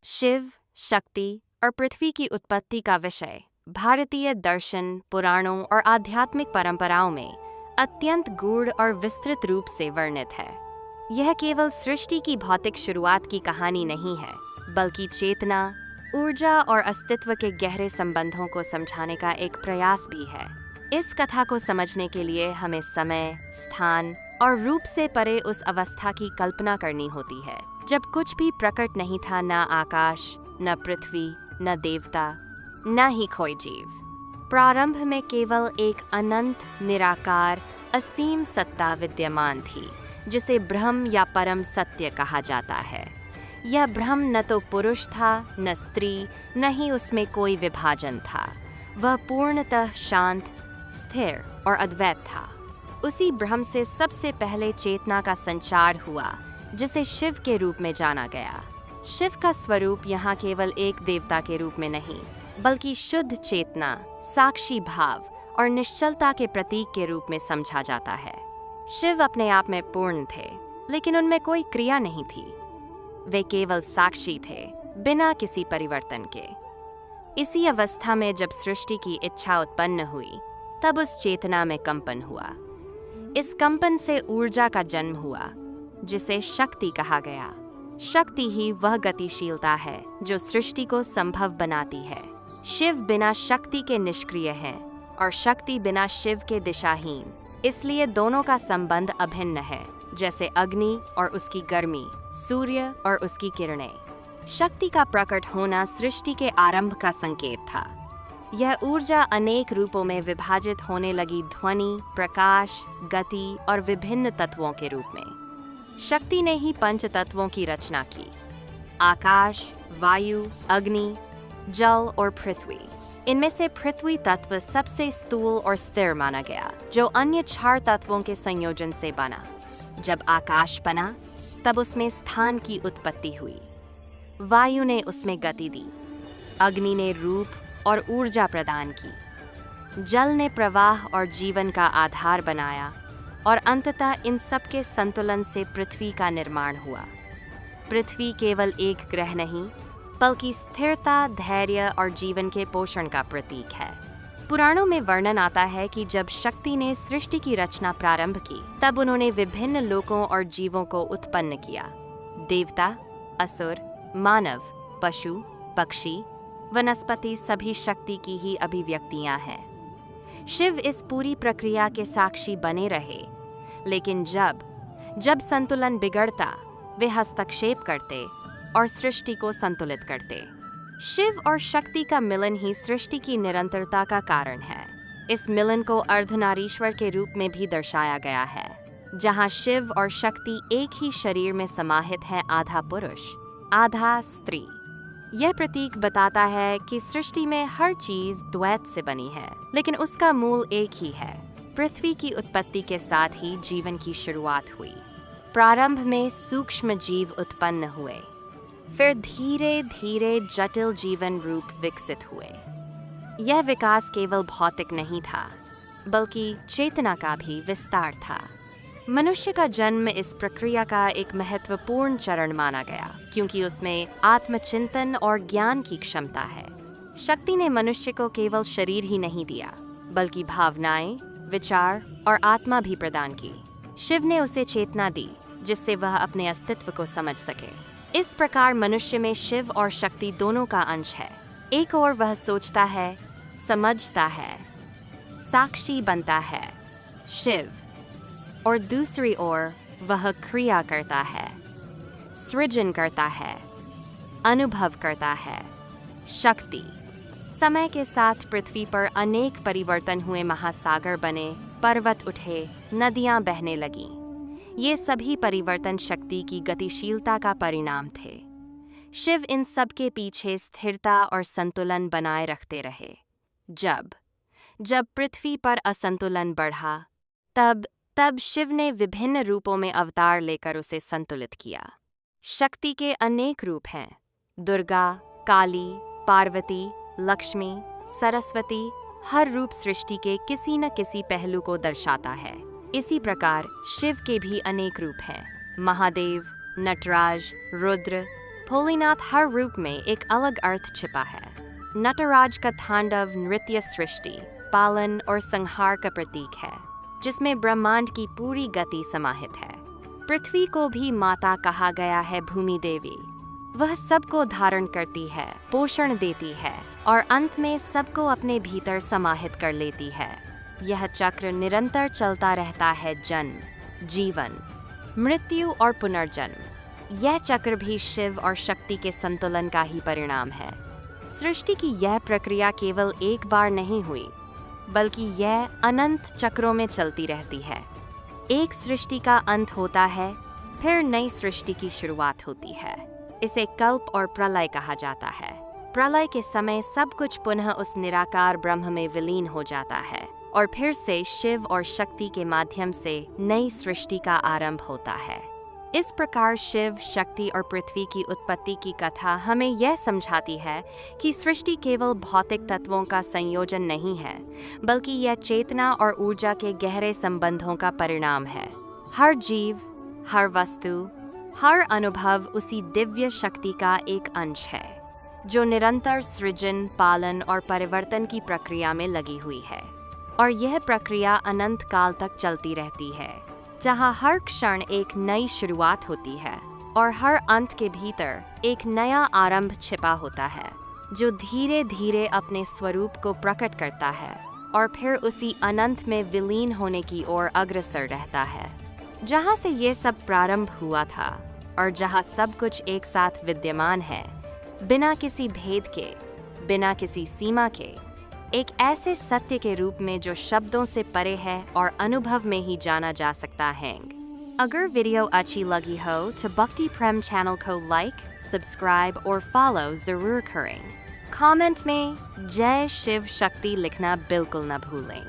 शिव, शक्ति और पृथ्वी की उत्पत्ति का विषय भारतीय दर्शन, पुराणों और आध्यात्मिक परंपराओं में अत्यंत गूढ़ और विस्तृत रूप से वर्णित है। यह केवल सृष्टि की भौतिक शुरुआत की कहानी नहीं है, बल्कि चेतना, ऊर्जा और अस्तित्व के गहरे संबंधों को समझाने का एक प्रयास भी है। इस कथा को समझने के लिए हमें समय, स्थान और रूप से परे उस अवस्था की कल्पना करनी होती है जब कुछ भी प्रकट नहीं था, न आकाश, न पृथ्वी, न देवता, न ही कोई जीव। प्रारंभ में केवल एक अनंत, निराकार, असीम सत्ता विद्यमान थी, जिसे ब्रह्म या परम सत्य कहा जाता है। यह ब्रह्म न तो पुरुष था, न स्त्री, न ही उसमें कोई विभाजन था। वह पूर्णतः शांत, स्थिर और अद्वैत था। उसी ब्रह्म से सबसे पहले चेतना का संचार हुआ, जिसे शिव के रूप में जाना गया। शिव का स्वरूप यहाँ केवल एक देवता के रूप में नहीं, बल्कि शुद्ध चेतना, साक्षी भाव और निश्चलता के प्रतीक के रूप में समझा जाता है। शिव अपने आप में पूर्ण थे, लेकिन उनमें कोई क्रिया नहीं थी। वे केवल साक्षी थे, बिना किसी परिवर्तन के। इसी अवस्था में जब सृष्टि की इच्छा उत्पन्न हुई, तब उस चेतना में कंपन हुआ। इस कंपन से ऊर्जा का जन्म हुआ, जिसे शक्ति कहा गया। शक्ति ही वह गतिशीलता है जो सृष्टि को संभव बनाती है। शिव बिना शक्ति के निष्क्रिय है और शक्ति बिना शिव के दिशाहीन। इसलिए दोनों का संबंध अभिन्न है, जैसे अग्नि और उसकी गर्मी, सूर्य और उसकी किरणें। शक्ति का प्रकट होना सृष्टि के आरंभ का संकेत था। यह ऊर्जा अनेक रूपों में विभाजित होने लगी, ध्वनि, प्रकाश, गति और विभिन्न तत्वों के रूप में। शक्ति ने ही पंच तत्वों की रचना की: आकाश, वायु, अग्नि, जल और पृथ्वी। इनमें से पृथ्वी तत्व सबसे स्थूल और स्थिर माना गया, जो अन्य 4 तत्वों के संयोजन से बना। जब आकाश बना, तब उसमें स्थान की उत्पत्ति हुई। वायु ने उसमें गति दी, अग्नि ने रूप और ऊर्जा प्रदान की, जल ने प्रवाह और जीवन का आधार बनाया, और अंततः इन सब के संतुलन से पृथ्वी का निर्माण हुआ। पृथ्वी केवल एक ग्रह नहीं, बल्कि स्थिरता, धैर्य और जीवन के पोषण का प्रतीक है। पुराणों में वर्णन आता है कि जब शक्ति ने सृष्टि की रचना प्रारंभ की, तब उन्होंने विभिन्न लोकों और जीवों को उत्पन्न किया। देवता, असुर, मानव, पशु, पक्षी, वनस्पति सभी शक्ति की ही अभिव्यक्तियां हैं। शिव इस पूरी प्रक्रिया के साक्षी बने रहे, लेकिन जब संतुलन बिगड़ता, वे हस्तक्षेप करते और सृष्टि को संतुलित करते। शिव और शक्ति का मिलन ही सृष्टि की निरंतरता का कारण है। इस मिलन को अर्धनारीश्वर के रूप में भी दर्शाया गया है, जहां शिव और शक्ति एक ही शरीर में समाहित हैं, आधा पुरुष, आधा स्त्री। यह प्रतीक बताता है कि सृष्टि में हर चीज द्वैत से बनी है, लेकिन उसका मूल एक ही है। पृथ्वी की उत्पत्ति के साथ ही जीवन की शुरुआत हुई। प्रारंभ में सूक्ष्म जीव उत्पन्न हुए, फिर धीरे धीरे जटिल जीवन रूप विकसित हुए। यह विकास केवल भौतिक नहीं था, बल्कि चेतना का भी विस्तार था। मनुष्य का जन्म इस प्रक्रिया का एक महत्वपूर्ण चरण माना गया, क्योंकि उसमें आत्मचिंतन और ज्ञान की क्षमता है। शक्ति ने मनुष्य को केवल शरीर ही नहीं दिया, बल्कि भावनाएं, विचार और आत्मा भी प्रदान की। शिव ने उसे चेतना दी, जिससे वह अपने अस्तित्व को समझ सके। इस प्रकार मनुष्य में शिव और शक्ति दोनों का अंश है। एक ओर वह सोचता है, समझता है, साक्षी बनता है, शिव, और दूसरी ओर वह क्रिया करता है, सृजन करता है, अनुभव करता है, शक्ति। समय के साथ पृथ्वी पर अनेक परिवर्तन हुए, महासागर बने, पर्वत उठे, नदियां बहने लगीं। ये सभी परिवर्तन शक्ति की गतिशीलता का परिणाम थे। शिव इन सब के पीछे स्थिरता और संतुलन बनाए रखते रहे। जब पृथ्वी पर असंतुलन बढ़ा, तब शिव ने विभिन्न रूपों में अवतार लेकर उसे संतुलित किया। शक्ति के अनेक रूप हैं: दुर्गा, काली, पार्वती, लक्ष्मी, सरस्वती। हर रूप सृष्टि के किसी न किसी पहलू को दर्शाता है। इसी प्रकार शिव के भी अनेक रूप हैं: महादेव, नटराज, रुद्र, भोलेनाथ हर रूप में एक अलग अर्थ छिपा है। नटराज का तांडव नृत्य सृष्टि, पालन और संहार का प्रतीक है, जिसमें ब्रह्मांड की पूरी गति समाहित है। पृथ्वी को भी माता कहा गया है भूमि देवी। वह सबको धारण करती है, पोषण देती है और अंत में सबको अपने भीतर समाहित कर लेती है। यह चक्र निरंतर चलता रहता है, जन्म, जीवन, मृत्यु और पुनर्जन्म। यह चक्र भी शिव और शक्ति के संतुलन का ही परिणाम है। सृष्टि की यह प्रक्रिया केवल एक बार नहीं हुई, बल्कि यह अनंत चक्रों में चलती रहती है। एक सृष्टि का अंत होता है, फिर नई सृष्टि की शुरुआत होती है। इसे कल्प और प्रलय कहा जाता है। प्रलय के समय सब कुछ पुनः उस निराकार ब्रह्म में विलीन हो जाता है और फिर से शिव और शक्ति के माध्यम से नई सृष्टि का आरंभ होता है। इस प्रकार शिव, शक्ति और पृथ्वी की उत्पत्ति की कथा हमें यह समझाती है कि सृष्टि केवल भौतिक तत्वों का संयोजन नहीं है, बल्कि यह चेतना और ऊर्जा के गहरे संबंधों का परिणाम है। हर जीव, हर वस्तु, हर अनुभव उसी दिव्य शक्ति का एक अंश है, जो निरंतर सृजन, पालन और परिवर्तन की प्रक्रिया में लगी हुई है। और यह प्रक्रिया अनंत काल तक चलती रहती है, जहाँ हर क्षण एक नई शुरुआत होती है और हर अंत के भीतर एक नया आरंभ छिपा होता है, जो धीरे धीरे अपने स्वरूप को प्रकट करता है और फिर उसी अनंत में विलीन होने की ओर अग्रसर रहता है। जहाँ से ये सब प्रारंभ हुआ था और जहाँ सब कुछ एक साथ विद्यमान है, बिना किसी भेद के, बिना किसी सीमा के, एक ऐसे सत्य के रूप में जो शब्दों से परे है और अनुभव में ही जाना जा सकता है। अगर वीडियो अच्छी लगी हो तो भक्ति प्रेम चैनल को लाइक, सब्सक्राइब और फॉलो जरूर करें। कमेंट में जय शिव शक्ति लिखना बिल्कुल न भूलें।